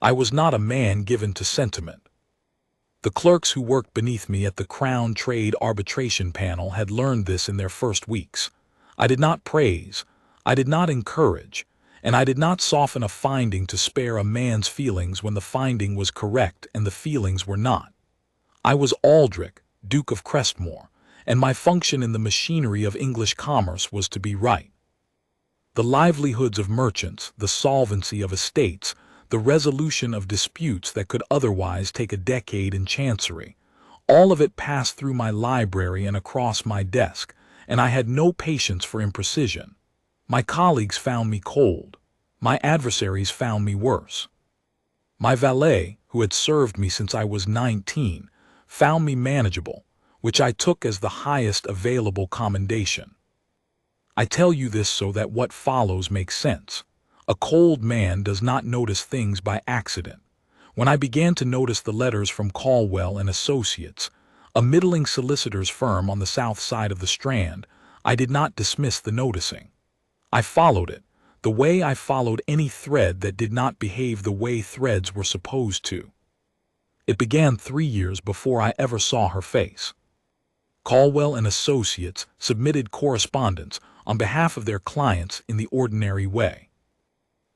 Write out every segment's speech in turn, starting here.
I was not a man given to sentiment. The clerks who worked beneath me at the Crown Trade Arbitration Panel had learned this in their first weeks. I did not praise, I did not encourage, and I did not soften a finding to spare a man's feelings when the finding was correct and the feelings were not. I was Aldrich, Duke of Crestmore, and my function in the machinery of English commerce was to be right. The livelihoods of merchants, the solvency of estates, the resolution of disputes that could otherwise take a decade in chancery, all of it passed through my library and across my desk, and I had no patience for imprecision. My colleagues found me cold. My adversaries found me worse. My valet, who had served me since I was 19, found me manageable, which I took as the highest available commendation. I tell you this so that what follows makes sense. A cold man does not notice things by accident. When I began to notice the letters from Caldwell and Associates, a middling solicitor's firm on the south side of the Strand, I did not dismiss the noticing. I followed it, the way I followed any thread that did not behave the way threads were supposed to. It began 3 years before I ever saw her face. Caldwell and Associates submitted correspondence on behalf of their clients in the ordinary way.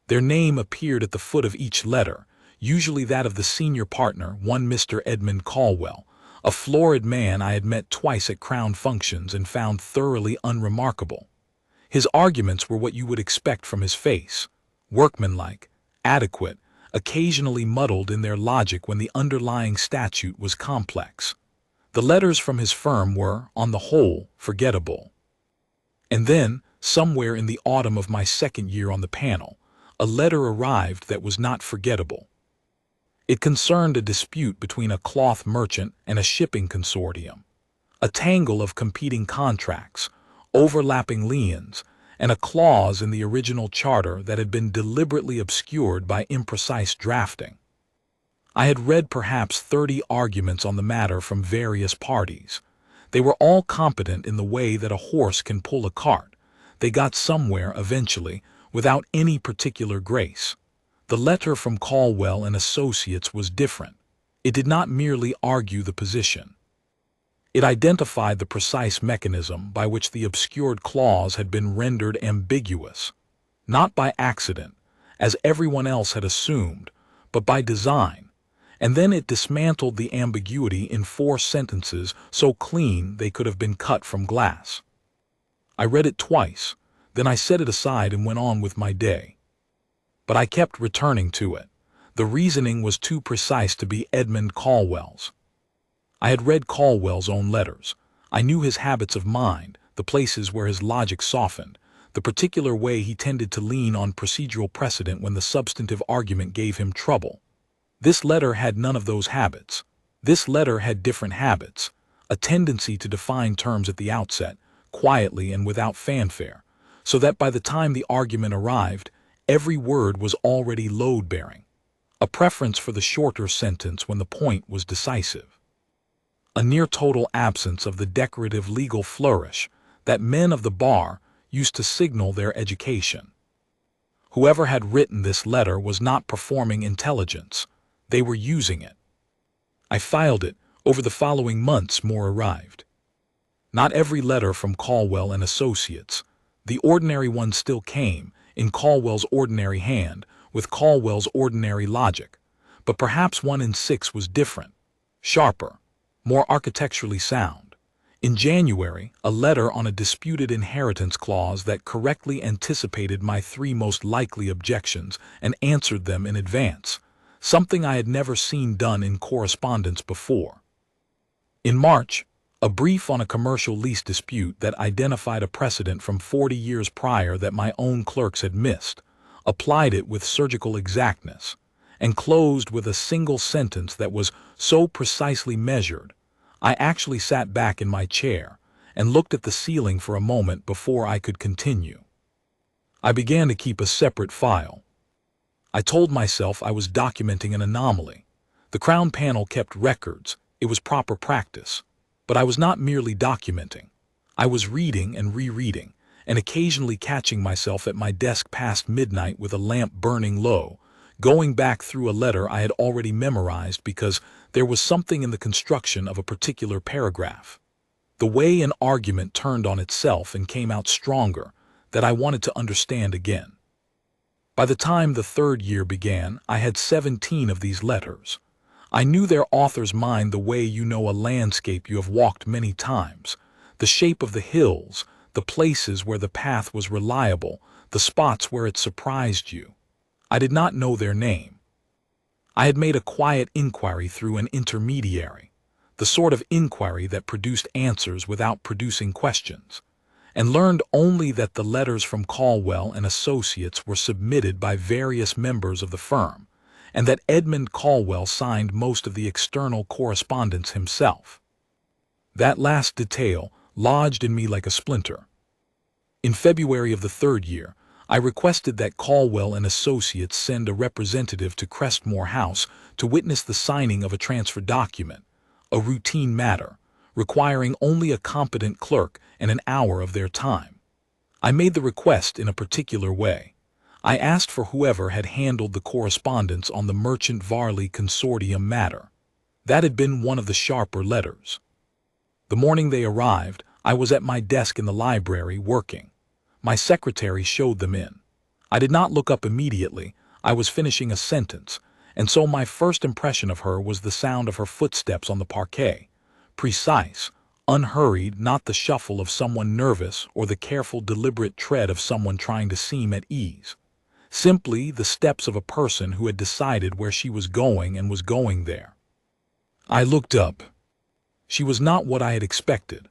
Their name appeared at the foot of each letter, usually that of the senior partner, one Mr. Edmund Caldwell, a florid man I had met twice at Crown functions and found thoroughly unremarkable. His arguments were what you would expect from his face, workmanlike, adequate, occasionally muddled in their logic when the underlying statute was complex. The letters from his firm were, on the whole, forgettable. And then, somewhere in the autumn of my second year on the panel, a letter arrived that was not forgettable. It concerned a dispute between a cloth merchant and a shipping consortium, a tangle of competing contracts, overlapping liens, and a clause in the original charter that had been deliberately obscured by imprecise drafting. I had read perhaps 30 arguments on the matter from various parties. They were all competent in the way that a horse can pull a cart. They got somewhere eventually, without any particular grace. The letter from Caldwell and Associates was different. It did not merely argue the position. It identified the precise mechanism by which the obscured clause had been rendered ambiguous, not by accident, as everyone else had assumed, but by design, and then it dismantled the ambiguity in 4 sentences so clean they could have been cut from glass. I read it twice, then I set it aside and went on with my day. But I kept returning to it. The reasoning was too precise to be Edmund Caldwell's. I had read Caldwell's own letters. I knew his habits of mind, the places where his logic softened, the particular way he tended to lean on procedural precedent when the substantive argument gave him trouble. This letter had none of those habits. This letter had different habits, a tendency to define terms at the outset, quietly and without fanfare, so that by the time the argument arrived, every word was already load-bearing, a preference for the shorter sentence when the point was decisive. A near-total absence of the decorative legal flourish that men of the bar used to signal their education. Whoever had written this letter was not performing intelligence. They were using it. I filed it. Over the following months more arrived. Not every letter from Caldwell and Associates. The ordinary one still came, in Caldwell's ordinary hand, with Caldwell's ordinary logic, but perhaps 1 in 6 was different, sharper, more architecturally sound. In January, a letter on a disputed inheritance clause that correctly anticipated my 3 most likely objections and answered them in advance, something I had never seen done in correspondence before. In March, a brief on a commercial lease dispute that identified a precedent from 40 years prior that my own clerks had missed, applied it with surgical exactness, and closed with a single sentence that was so precisely measured, I actually sat back in my chair and looked at the ceiling for a moment before I could continue. I began to keep a separate file. I told myself I was documenting an anomaly. The Crown panel kept records. It was proper practice. But I was not merely documenting. I was reading and rereading, and occasionally catching myself at my desk past midnight with a lamp burning low, going back through a letter I had already memorized because there was something in the construction of a particular paragraph, the way an argument turned on itself and came out stronger, that I wanted to understand again. By the time the third year began, I had 17 of these letters. I knew their author's mind the way you know a landscape you have walked many times, the shape of the hills, the places where the path was reliable, the spots where it surprised you. I did not know their name. I had made a quiet inquiry through an intermediary, the sort of inquiry that produced answers without producing questions, and learned only that the letters from Caldwell and Associates were submitted by various members of the firm, and that Edmund Caldwell signed most of the external correspondence himself. That last detail lodged in me like a splinter. In February of the third year, I requested that Caldwell and Associates send a representative to Crestmore House to witness the signing of a transfer document, a routine matter, requiring only a competent clerk and an hour of their time. I made the request in a particular way. I asked for whoever had handled the correspondence on the Merchant Varley Consortium matter. That had been one of the sharper letters. The morning they arrived, I was at my desk in the library working. My secretary showed them in. I did not look up immediately. I was finishing a sentence, and so my first impression of her was the sound of her footsteps on the parquet. Precise, unhurried, not the shuffle of someone nervous or the careful, deliberate tread of someone trying to seem at ease. Simply the steps of a person who had decided where she was going and was going there. I looked up. She was not what I had expected.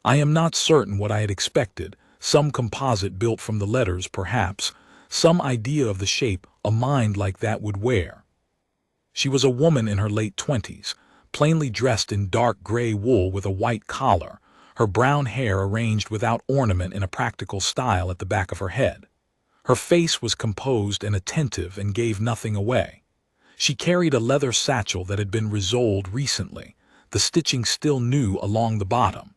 I am not certain what I had expected. Some composite built from the letters, perhaps, some idea of the shape a mind like that would wear. She was a woman in her late 20s, plainly dressed in dark gray wool with a white collar, her brown hair arranged without ornament in a practical style at the back of her head. Her face was composed and attentive and gave nothing away. She carried a leather satchel that had been resoled recently, the stitching still new along the bottom.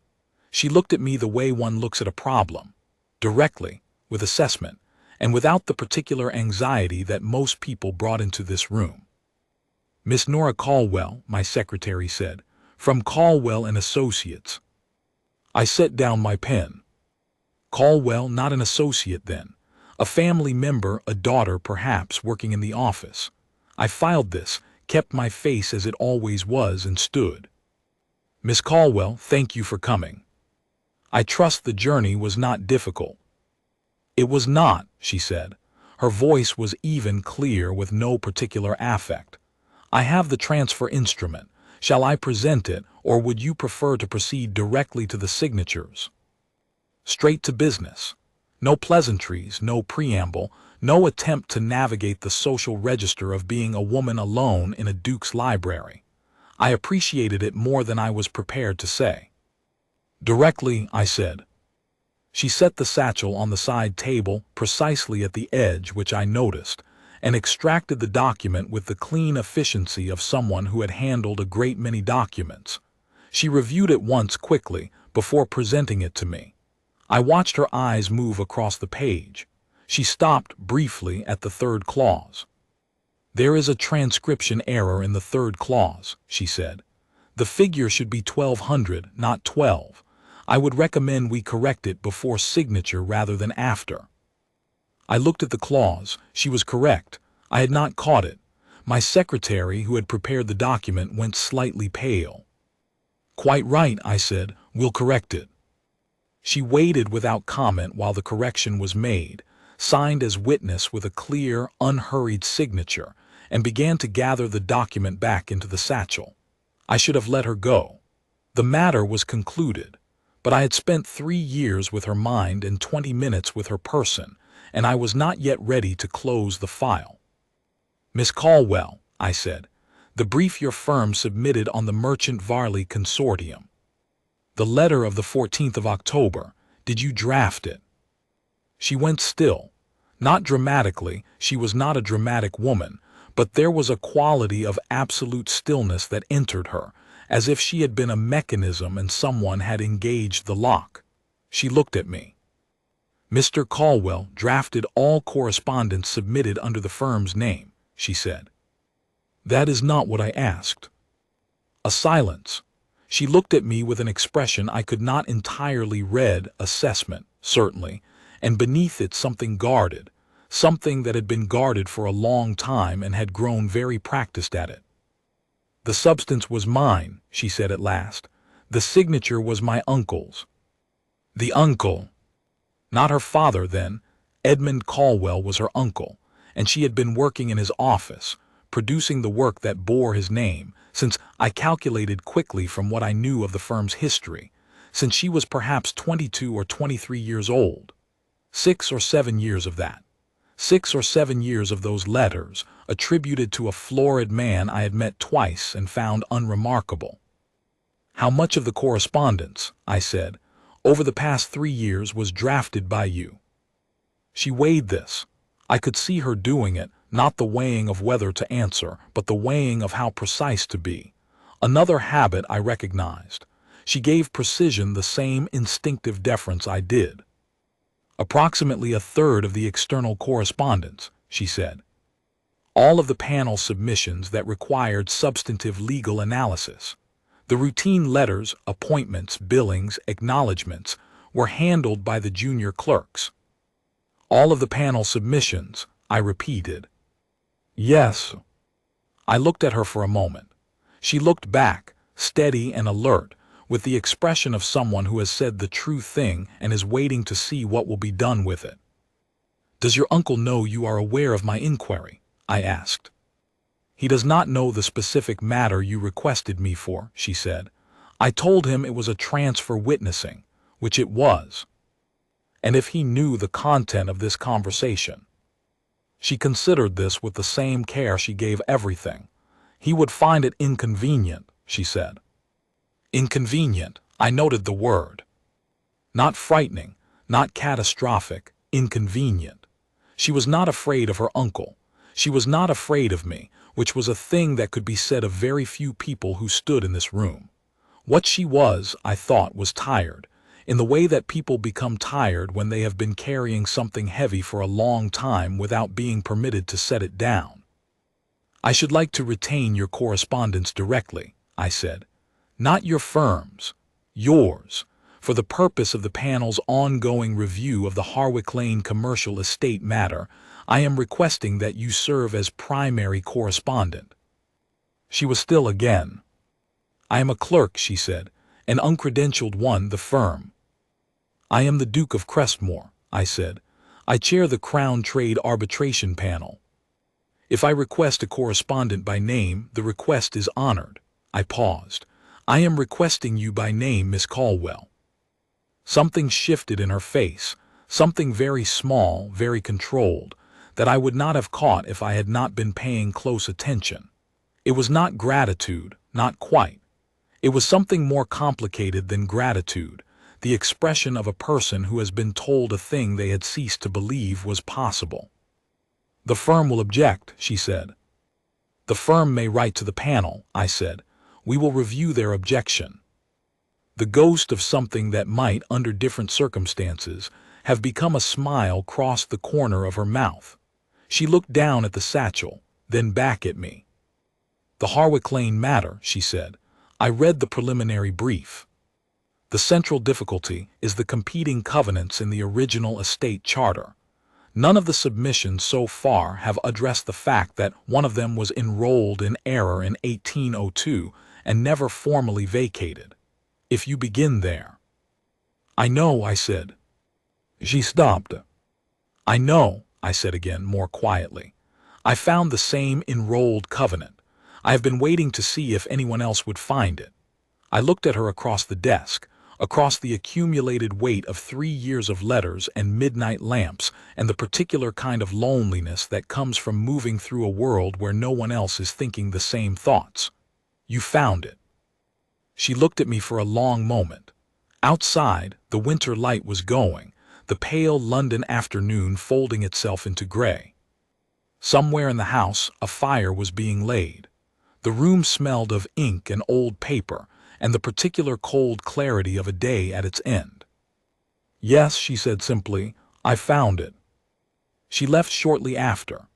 She looked at me the way one looks at a problem, directly, with assessment, and without the particular anxiety that most people brought into this room. "Miss Nora Caldwell," my secretary said, "from Caldwell and Associates." I set down my pen. Caldwell, not an associate then. A family member, a daughter perhaps, working in the office. I filed this, kept my face as it always was, and stood. "Miss Caldwell, thank you for coming. I trust the journey was not difficult." "It was not," she said. Her voice was even, clear, with no particular affect. "I have the transfer instrument. Shall I present it, or would you prefer to proceed directly to the signatures?" Straight to business. No pleasantries, no preamble, no attempt to navigate the social register of being a woman alone in a Duke's library. I appreciated it more than I was prepared to say. "Directly," I said. She set the satchel on the side table, precisely at the edge, which I noticed, and extracted the document with the clean efficiency of someone who had handled a great many documents. She reviewed it once quickly before presenting it to me. I watched her eyes move across the page. She stopped briefly at the third clause. "There is a transcription error in the third clause," she said. "The figure should be 1200, not 12. I would recommend we correct it before signature rather than after." I looked at the clause. She was correct. I had not caught it. My secretary, who had prepared the document, went slightly pale. "Quite right," I said. "We'll correct it." She waited without comment while the correction was made, signed as witness with a clear, unhurried signature, and began to gather the document back into the satchel. I should have let her go. The matter was concluded. But I had spent 3 years with her mind and 20 minutes with her person, and I was not yet ready to close the file. "Miss Caldwell," I said, "the brief your firm submitted on the Merchant Varley Consortium. The letter of the 14th of October, did you draft it?" She went still. Not dramatically, she was not a dramatic woman, but there was a quality of absolute stillness that entered her, as if she had been a mechanism and someone had engaged the lock. She looked at me. "Mr. Caldwell drafted all correspondence submitted under the firm's name," she said. That is not what I asked. A silence. She looked at me with an expression I could not entirely read. Assessment, certainly, and beneath it something guarded, something that had been guarded for a long time and had grown very practiced at it. The substance was mine, she said at last. The signature was my uncle's. The uncle. Not her father, then. Edmund Caldwell was her uncle, and she had been working in his office, producing the work that bore his name, since I calculated quickly from what I knew of the firm's history, since she was perhaps 22 or 23 years old. 6 or 7 years of that. 6 or 7 years of those letters, attributed to a florid man I had met twice and found unremarkable. How much of the correspondence, I said, over the past 3 years was drafted by you? She weighed this. I could see her doing it, not the weighing of whether to answer, but the weighing of how precise to be. Another habit I recognized. She gave precision the same instinctive deference I did. Approximately a third of the external correspondence, she said. All of the panel submissions that required substantive legal analysis. The routine letters, appointments, billings, acknowledgments were handled by the junior clerks. All of the panel submissions, I repeated. Yes. I looked at her for a moment. She looked back, steady and alert, with the expression of someone who has said the true thing and is waiting to see what will be done with it. Does your uncle know you are aware of my inquiry? I asked. He does not know the specific matter you requested me for, she said. I told him it was a transfer witnessing, which it was. And if he knew the content of this conversation. She considered this with the same care she gave everything. He would find it inconvenient, she said. Inconvenient, I noted the word. Not frightening, not catastrophic, inconvenient. She was not afraid of her uncle. She was not afraid of me, which was a thing that could be said of very few people who stood in this room. What she was, I thought, was tired, in the way that people become tired when they have been carrying something heavy for a long time without being permitted to set it down. I should like to retain your correspondence directly, I said. Not your firm's, yours, for the purpose of the panel's ongoing review of the Harwick Lane commercial estate matter. I am requesting that you serve as primary correspondent. She was still again. I am a clerk, she said, an uncredentialed one, the firm. I am the Duke of Crestmore, I said. I chair the Crown Trade Arbitration Panel. If I request a correspondent by name, the request is honored. I paused. I am requesting you by name, Miss Caldwell. Something shifted in her face, something very small, very controlled, that I would not have caught if I had not been paying close attention. It was not gratitude, not quite. It was something more complicated than gratitude, the expression of a person who has been told a thing they had ceased to believe was possible. The firm will object, she said. The firm may write to the panel, I said. We will review their objection. The ghost of something that might, under different circumstances, have become a smile crossed the corner of her mouth. She looked down at the satchel, then back at me. The Harwick Lane matter, she said. I read the preliminary brief. The central difficulty is the competing covenants in the original estate charter. None of the submissions so far have addressed the fact that one of them was enrolled in error in 1802 and never formally vacated. If you begin there. I know, I said. She stopped. I know, I said again, more quietly. I found the same enrolled covenant. I have been waiting to see if anyone else would find it. I looked at her across the desk, across the accumulated weight of 3 years of letters and midnight lamps and the particular kind of loneliness that comes from moving through a world where no one else is thinking the same thoughts. You found it. She looked at me for a long moment. Outside, the winter light was going, the pale London afternoon folding itself into gray. Somewhere in the house, a fire was being laid. The room smelled of ink and old paper, and the particular cold clarity of a day at its end. Yes, she said simply, I found it. She left shortly after.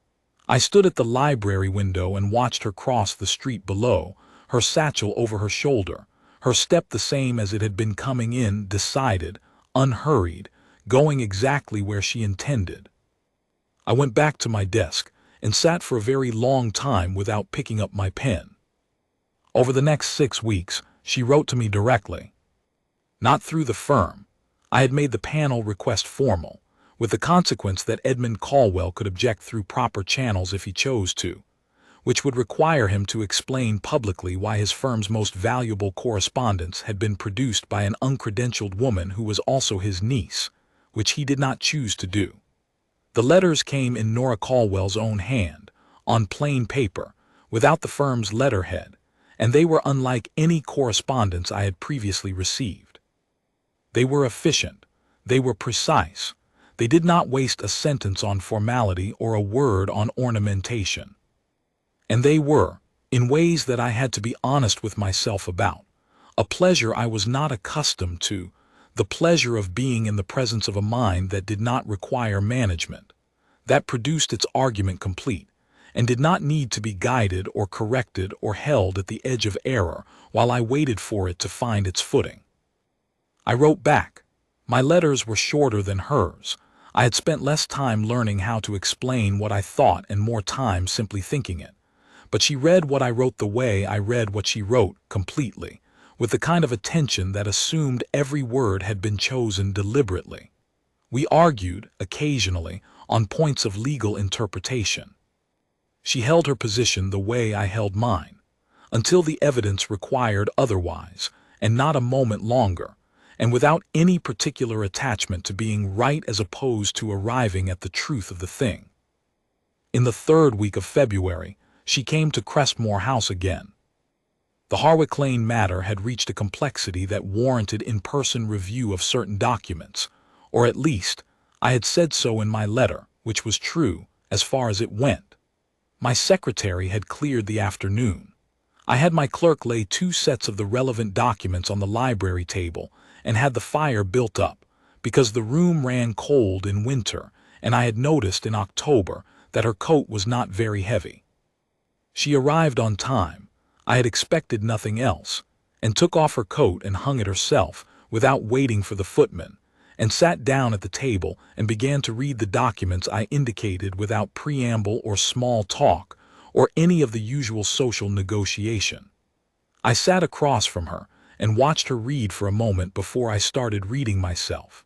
I stood at the library window and watched her cross the street below, her satchel over her shoulder, her step the same as it had been coming in, decided, unhurried, going exactly where she intended. I went back to my desk and sat for a very long time without picking up my pen. Over the next 6 weeks, she wrote to me directly. Not through the firm. I had made the panel request formal, with the consequence that Edmund Caldwell could object through proper channels if he chose to, which would require him to explain publicly why his firm's most valuable correspondence had been produced by an uncredentialed woman who was also his niece, which he did not choose to do. The letters came in Nora Caldwell's own hand, on plain paper, without the firm's letterhead, and they were unlike any correspondence I had previously received. They were efficient, they were precise, they did not waste a sentence on formality or a word on ornamentation. And they were, in ways that I had to be honest with myself about, a pleasure I was not accustomed to, the pleasure of being in the presence of a mind that did not require management, that produced its argument complete, and did not need to be guided or corrected or held at the edge of error while I waited for it to find its footing. I wrote back. My letters were shorter than hers. I had spent less time learning how to explain what I thought and more time simply thinking it. But she read what I wrote the way I read what she wrote, completely, with the kind of attention that assumed every word had been chosen deliberately. We argued, occasionally, on points of legal interpretation. She held her position the way I held mine, until the evidence required otherwise, and not a moment longer, and without any particular attachment to being right as opposed to arriving at the truth of the thing. In the 3rd week of February, she came to Crestmore House again. The Harwick Lane matter had reached a complexity that warranted in-person review of certain documents, or at least, I had said so in my letter, which was true, as far as it went. My secretary had cleared the afternoon. I had my clerk lay 2 sets of the relevant documents on the library table and had the fire built up, because the room ran cold in winter, and I had noticed in October that her coat was not very heavy. She arrived on time. I had expected nothing else, and took off her coat and hung it herself without waiting for the footman, and sat down at the table and began to read the documents I indicated without preamble or small talk or any of the usual social negotiation. I sat across from her and watched her read for a moment before I started reading myself.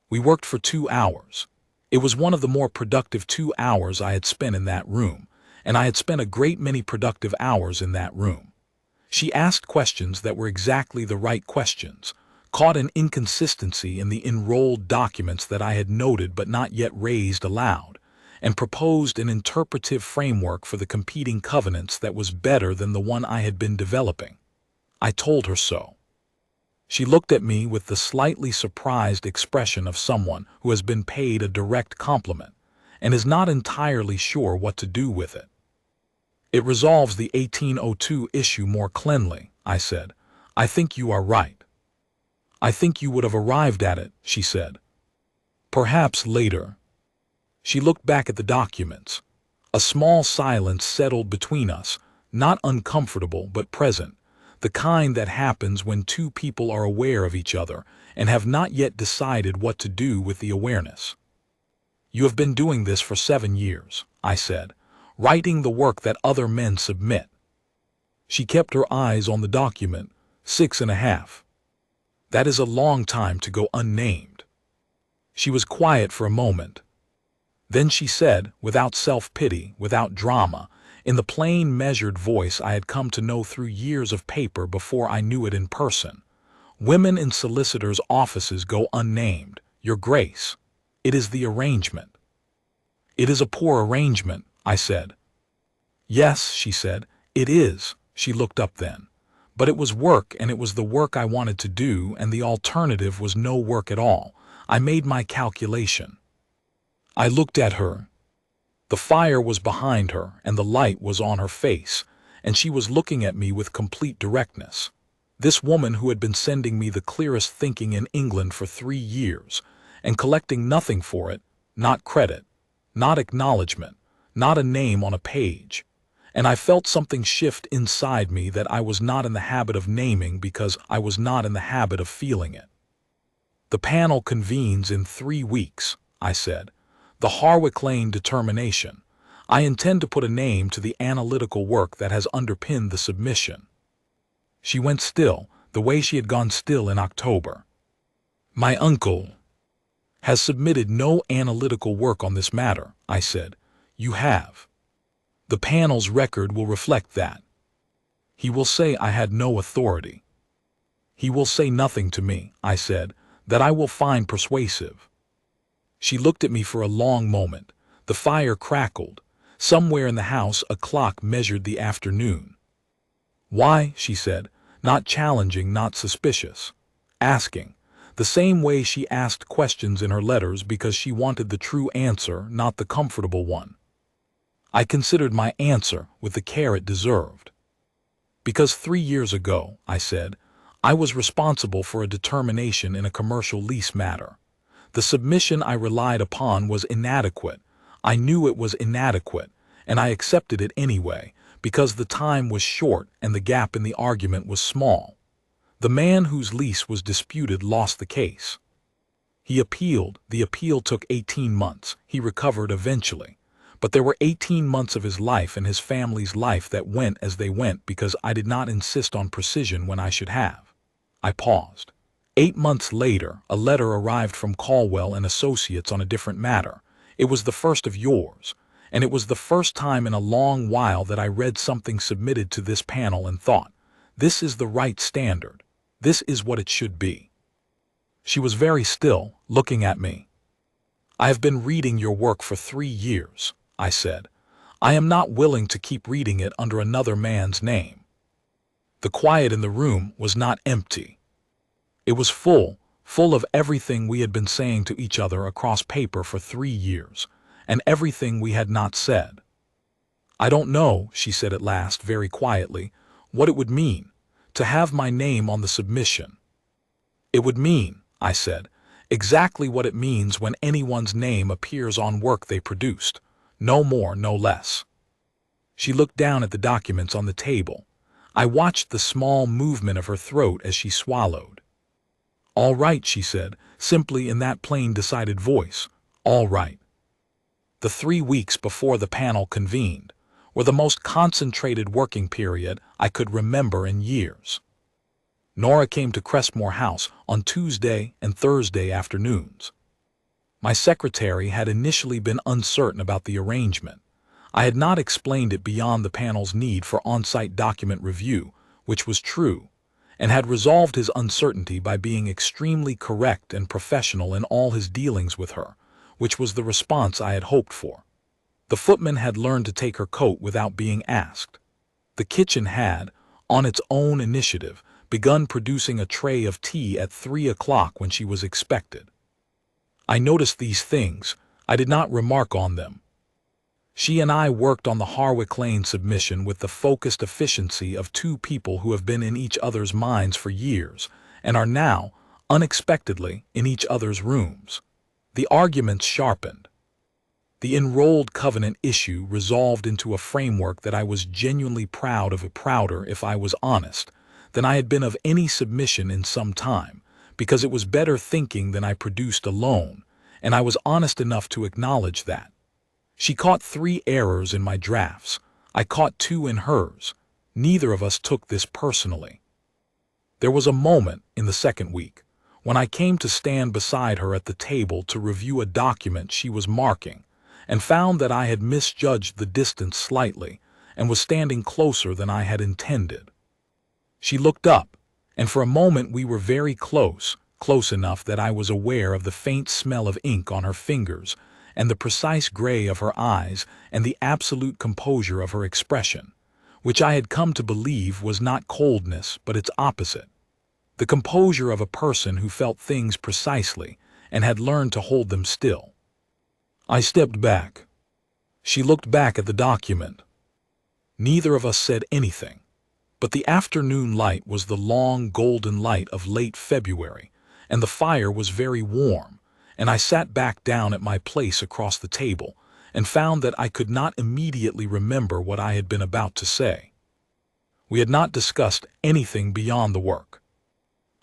We worked for 2 hours. It was one of the more productive 2 hours I had spent in that room, and I had spent a great many productive hours in that room. She asked questions that were exactly the right questions, caught an inconsistency in the enrolled documents that I had noted but not yet raised aloud, and proposed an interpretive framework for the competing covenants that was better than the one I had been developing. I told her so. She looked at me with the slightly surprised expression of someone who has been paid a direct compliment and is not entirely sure what to do with it. It resolves the 1802 issue more cleanly, I said. I think you are right. I think you would have arrived at it, she said. Perhaps later. She looked back at the documents. A small silence settled between us, not uncomfortable but present, the kind that happens when 2 people are aware of each other and have not yet decided what to do with the awareness. You have been doing this for 7 years, I said, writing the work that other men submit. She kept her eyes on the document. 6.5. That is a long time to go unnamed. She was quiet for a moment. Then she said, without self-pity, without drama, in the plain, measured voice I had come to know through years of paper before I knew it in person, "Women in solicitors' offices go unnamed, Your Grace. It is the arrangement." "It is a poor arrangement," I said. "Yes," she said, "it is." She looked up then. "But it was work, and it was the work I wanted to do, and the alternative was no work at all. I made my calculation." I looked at her. The fire was behind her, and the light was on her face, and she was looking at me with complete directness. This woman who had been sending me the clearest thinking in England for 3 years, and collecting nothing for it, not credit, not acknowledgement, not a name on a page. And I felt something shift inside me that I was not in the habit of naming because I was not in the habit of feeling it. "The panel convenes in 3 weeks," I said. "The Harwick Lane determination. I intend to put a name to the analytical work that has underpinned the submission." She went still, the way she had gone still in October. "My uncle has submitted no analytical work on this matter," I said. "You have. The panel's record will reflect that. He will say I had no authority. He will say nothing to me," I said, "that I will find persuasive." She looked at me for a long moment. The fire crackled. Somewhere in the house a clock measured the afternoon. "Why?" she said, not challenging, not suspicious. Asking, the same way she asked questions in her letters because she wanted the true answer, not the comfortable one. I considered my answer with the care it deserved. "Because 3 years ago," I said, "I was responsible for a determination in a commercial lease matter. The submission I relied upon was inadequate. I knew it was inadequate, and I accepted it anyway, because the time was short and the gap in the argument was small. The man whose lease was disputed lost the case. He appealed. The appeal took 18 months. He recovered eventually. But there were 18 months of his life and his family's life that went as they went because I did not insist on precision when I should have." I paused. 8 months later, a letter arrived from Caldwell and Associates on a different matter. It was the first of yours, and it was the first time in a long while that I read something submitted to this panel and thought, this is the right standard. This is what it should be. She was very still, looking at me. "I have been reading your work for 3 years," I said. "I am not willing to keep reading it under another man's name." The quiet in the room was not empty. It was full of everything we had been saying to each other across paper for 3 years, and everything we had not said. "I don't know," she said at last, very quietly, "what it would mean, to have my name on the submission." "It would mean," I said, "exactly what it means when anyone's name appears on work they produced. No more, no less." She looked down at the documents on the table. I watched the small movement of her throat as she swallowed. "All right," she said, simply in that plain, decided voice. "All right." The 3 weeks before the panel convened were the most concentrated working period I could remember in years. Nora came to Crestmore House on Tuesday and Thursday afternoons. My secretary had initially been uncertain about the arrangement. I had not explained it beyond the panel's need for on-site document review, which was true, and had resolved his uncertainty by being extremely correct and professional in all his dealings with her, which was the response I had hoped for. The footman had learned to take her coat without being asked. The kitchen had, on its own initiative, begun producing a tray of tea at 3 o'clock when she was expected. I noticed these things. I did not remark on them. She and I worked on the Harwick Lane submission with the focused efficiency of 2 people who have been in each other's minds for years and are now, unexpectedly, in each other's rooms. The arguments sharpened. The enrolled covenant issue resolved into a framework that I was genuinely proud of, prouder, if I was honest, than I had been of any submission in some time, because it was better thinking than I produced alone, and I was honest enough to acknowledge that. She caught 3 errors in my drafts. I caught 2 in hers. Neither of us took this personally. There was a moment in the second week when I came to stand beside her at the table to review a document she was marking, and found that I had misjudged the distance slightly and was standing closer than I had intended. She looked up, and for a moment we were very close enough that I was aware of the faint smell of ink on her fingers and the precise gray of her eyes and the absolute composure of her expression, which I had come to believe was not coldness but its opposite, the composure of a person who felt things precisely and had learned to hold them still. I stepped back. She looked back at the document. Neither of us said anything, but the afternoon light was the long golden light of late February, and the fire was very warm, and I sat back down at my place across the table and found that I could not immediately remember what I had been about to say. We had not discussed anything beyond the work.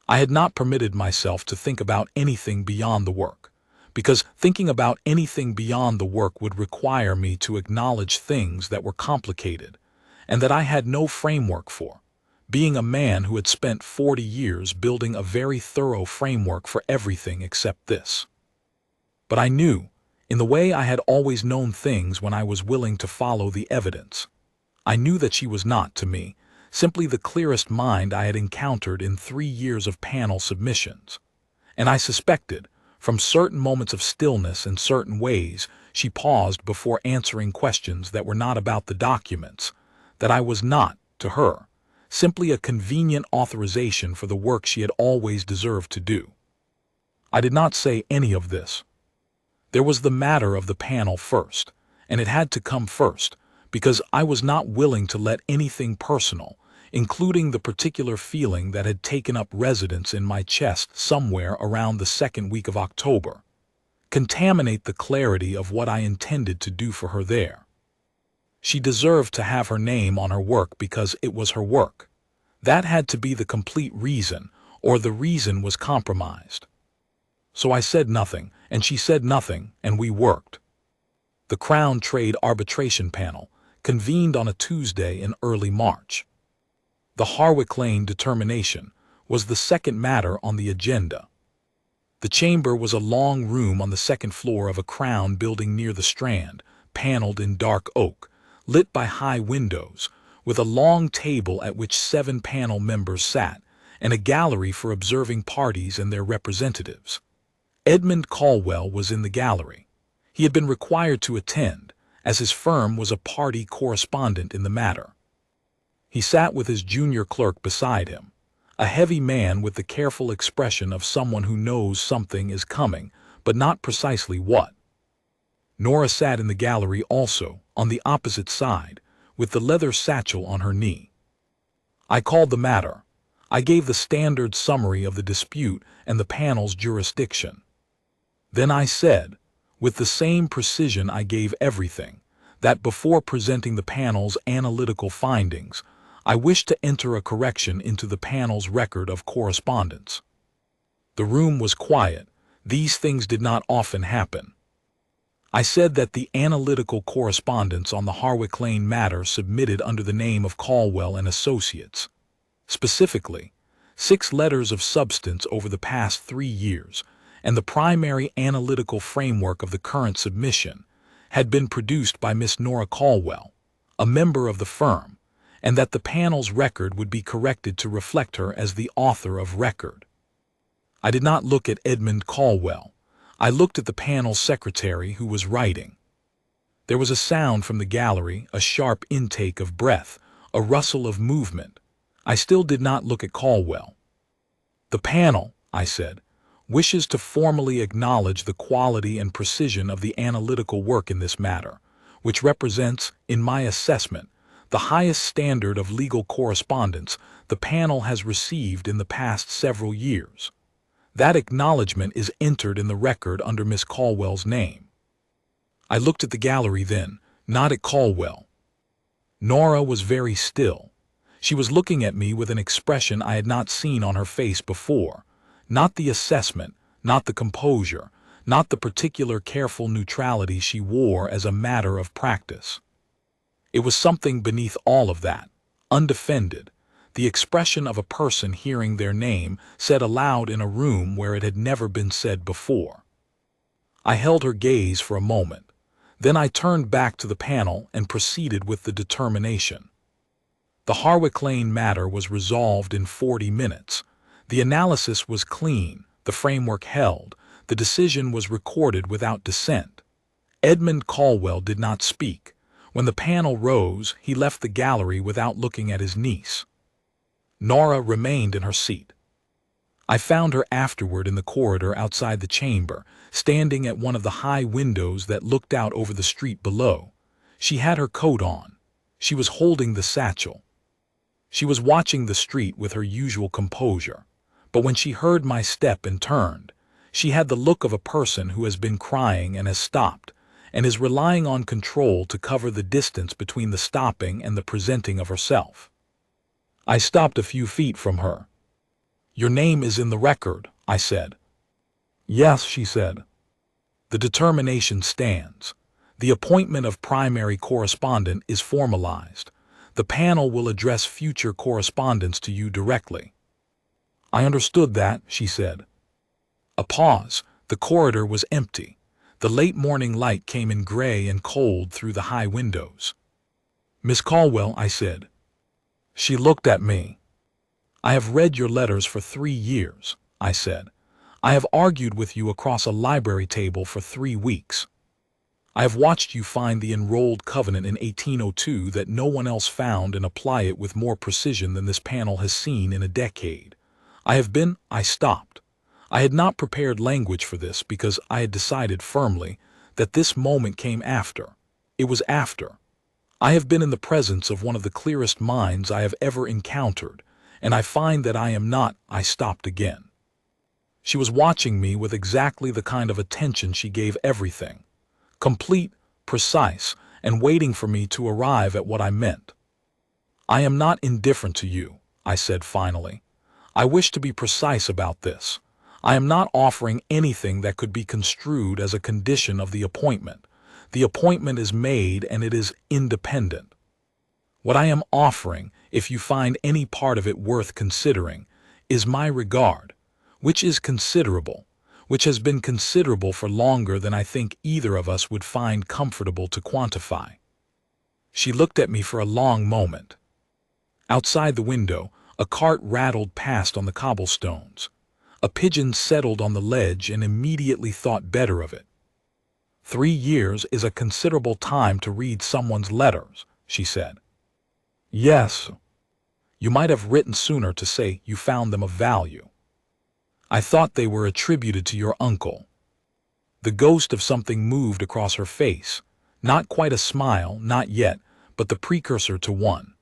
I had not permitted myself to think about anything beyond the work, because thinking about anything beyond the work would require me to acknowledge things that were complicated and that I had no framework for, being a man who had spent 40 years building a very thorough framework for everything except this. But I knew, in the way I had always known things when I was willing to follow the evidence, I knew that she was not, to me, simply the clearest mind I had encountered in 3 years of panel submissions, and I suspected, from certain moments of stillness and certain ways she paused before answering questions that were not about the documents, that I was not, to her, simply a convenient authorization for the work she had always deserved to do. I did not say any of this. There was the matter of the panel first, and it had to come first, because I was not willing to let anything personal, including the particular feeling that had taken up residence in my chest somewhere around the second week of October, contaminate the clarity of what I intended to do for her there. She deserved to have her name on her work because it was her work. That had to be the complete reason, or the reason was compromised. So I said nothing, and she said nothing, and we worked. The Crown Trade Arbitration Panel convened on a Tuesday in early March. The Harwick Lane determination was the second matter on the agenda. The chamber was a long room on the second floor of a Crown building near the Strand, paneled in dark oak, lit by high windows, with a long table at which 7 panel members sat, and a gallery for observing parties and their representatives. Edmund Caldwell was in the gallery. He had been required to attend, as his firm was a party correspondent in the matter. He sat with his junior clerk beside him, a heavy man with the careful expression of someone who knows something is coming, but not precisely what. Nora sat in the gallery also, on the opposite side, with the leather satchel on her knee. I called the matter. I gave the standard summary of the dispute and the panel's jurisdiction. Then I said, with the same precision I gave everything, that before presenting the panel's analytical findings, I wished to enter a correction into the panel's record of correspondence. The room was quiet. These things did not often happen. I said that the analytical correspondence on the Harwick Lane matter submitted under the name of Caldwell and Associates, specifically, 6 letters of substance over the past 3 years, and the primary analytical framework of the current submission, had been produced by Miss Nora Caldwell, a member of the firm, and that the panel's record would be corrected to reflect her as the author of record. I did not look at Edmund Caldwell. I looked at the panel's secretary who was writing. There was a sound from the gallery, a sharp intake of breath, a rustle of movement. I still did not look at Caldwell. The panel, I said, wishes to formally acknowledge the quality and precision of the analytical work in this matter, which represents, in my assessment, the highest standard of legal correspondence the panel has received in the past several years. That acknowledgement is entered in the record under Miss Caldwell's name. I looked at the gallery then, not at Caldwell. Nora was very still. She was looking at me with an expression I had not seen on her face before, not the assessment, not the composure, not the particular careful neutrality she wore as a matter of practice. It was something beneath all of that, undefended, the expression of a person hearing their name said aloud in a room where it had never been said before. I held her gaze for a moment. Then I turned back to the panel and proceeded with the determination. The Harwick Lane matter was resolved in 40 minutes. The analysis was clean, the framework held, the decision was recorded without dissent. Edmund Caldwell did not speak. When the panel rose, he left the gallery without looking at his niece. Nora remained in her seat. I found her afterward in the corridor outside the chamber, standing at one of the high windows that looked out over the street below. She had her coat on. She was holding the satchel. She was watching the street with her usual composure, but when she heard my step and turned, she had the look of a person who has been crying and has stopped, and is relying on control to cover the distance between the stopping and the presenting of herself. I stopped a few feet from her. "Your name is in the record," I said. "Yes," she said. "The determination stands. The appointment of primary correspondent is formalized. The panel will address future correspondence to you directly." "I understood that," she said. A pause. The corridor was empty. The late morning light came in gray and cold through the high windows. "Miss Caldwell," I said. She looked at me. "I have read your letters for 3 years," I said. "I have argued with you across a library table for 3 weeks. I have watched you find the enrolled covenant in 1802 that no one else found and apply it with more precision than this panel has seen in a decade. I stopped. I had not prepared language for this because I had decided firmly that this moment came after. It was after. I have been in the presence of one of the clearest minds I have ever encountered, and I find that I am not. I stopped again. She was watching me with exactly the kind of attention she gave everything. Complete, precise, and waiting for me to arrive at what I meant. "I am not indifferent to you," I said finally. "I wish to be precise about this. I am not offering anything that could be construed as a condition of the appointment. The appointment is made and it is independent. What I am offering, if you find any part of it worth considering, is my regard, which is considerable, which has been considerable for longer than I think either of us would find comfortable to quantify." She looked at me for a long moment. Outside the window, a cart rattled past on the cobblestones. A pigeon settled on the ledge and immediately thought better of it. 3 years is a considerable time to read someone's letters," she said. "Yes. You might have written sooner to say you found them of value. I thought they were attributed to your uncle." The ghost of something moved across her face. Not quite a smile, not yet, but the precursor to one.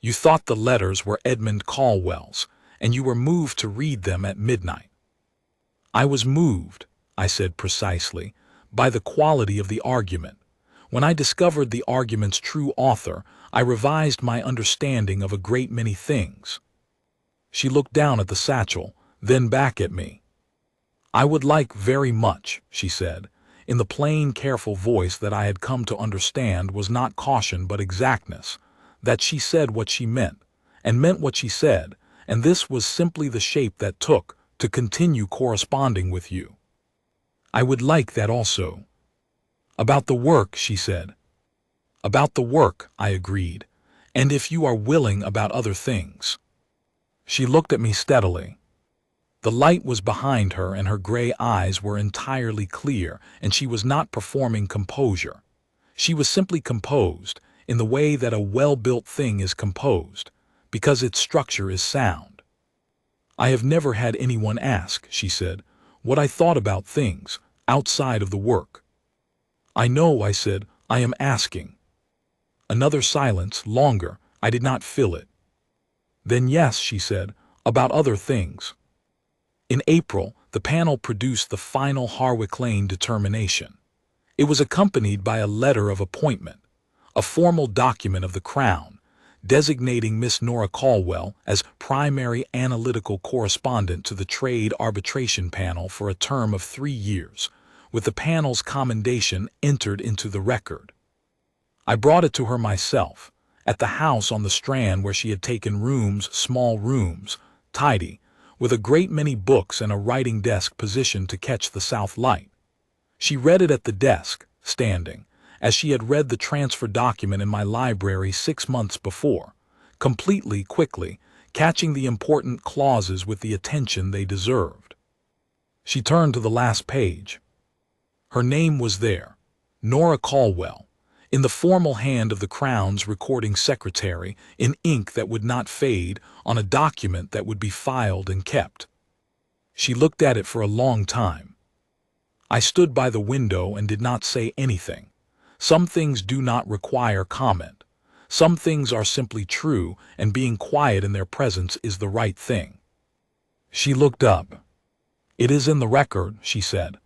"You thought the letters were Edmund Caldwell's, and you were moved to read them at midnight." "I was moved," I said precisely, "by the quality of the argument. When I discovered the argument's true author, I revised my understanding of a great many things." She looked down at the satchel, then back at me. "I would like very much," she said, in the plain, careful voice that I had come to understand was not caution but exactness, that she said what she meant, and meant what she said, and this was simply the shape that took to continue corresponding with you. "I would like that also." "About the work," she said. "About the work," I agreed, "and if you are willing about other things." She looked at me steadily. The light was behind her and her gray eyes were entirely clear, and she was not performing composure. She was simply composed, in the way that a well-built thing is composed, because its structure is sound. "I have never had anyone ask," she said, "what I thought about things outside of the work." "I know," I said, "I am asking." Another silence, longer. I did not fill it. "Then yes," she said, "about other things." In April, the panel produced the final Harwick Lane determination. It was accompanied by a letter of appointment, a formal document of the Crown, designating Miss Nora Caldwell as primary analytical correspondent to the Trade Arbitration Panel for a term of 3 years, with the panel's commendation entered into the record. I brought it to her myself, at the house on the Strand where she had taken rooms, small rooms, tidy, with a great many books and a writing desk positioned to catch the south light. She read it at the desk, standing, as she had read the transfer document in my library 6 months before, completely, quickly, catching the important clauses with the attention they deserved. She turned to the last page. Her name was there, Nora Caldwell, in the formal hand of the Crown's recording secretary, in ink that would not fade, on a document that would be filed and kept. She looked at it for a long time. I stood by the window and did not say anything. Some things do not require comment. Some things are simply true, and being quiet in their presence is the right thing. She looked up. "It is in the record," she said.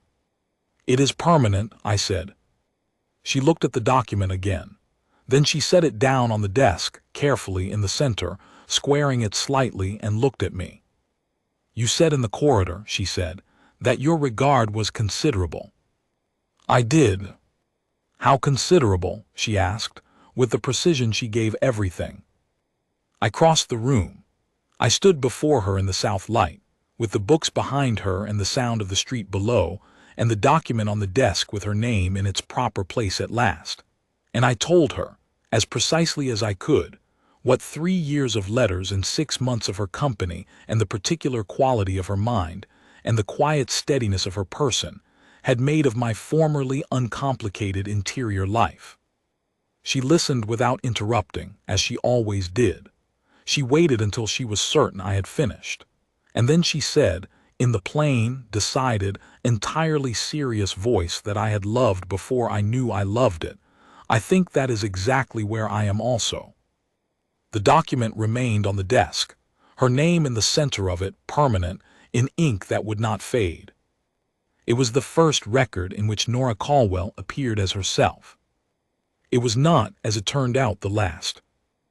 "It is permanent," I said. She looked at the document again. Then she set it down on the desk, carefully in the center, squaring it slightly, and looked at me. "You said in the corridor," she said, "that your regard was considerable." "I did." "How considerable?" she asked, with the precision she gave everything. I crossed the room. I stood before her in the south light, with the books behind her and the sound of the street below, and the document on the desk with her name in its proper place at last. And I told her, as precisely as I could, what 3 years of letters and 6 months of her company, and the particular quality of her mind, and the quiet steadiness of her person, had made of my formerly uncomplicated interior life. She listened without interrupting, as she always did. She waited until she was certain I had finished. And then she said, in the plain, decided, entirely serious voice that I had loved before I knew I loved it, "I think that is exactly where I am also." The document remained on the desk, her name in the center of it, permanent, in ink that would not fade. It was the first record in which Nora Caldwell appeared as herself. It was not, as it turned out, the last.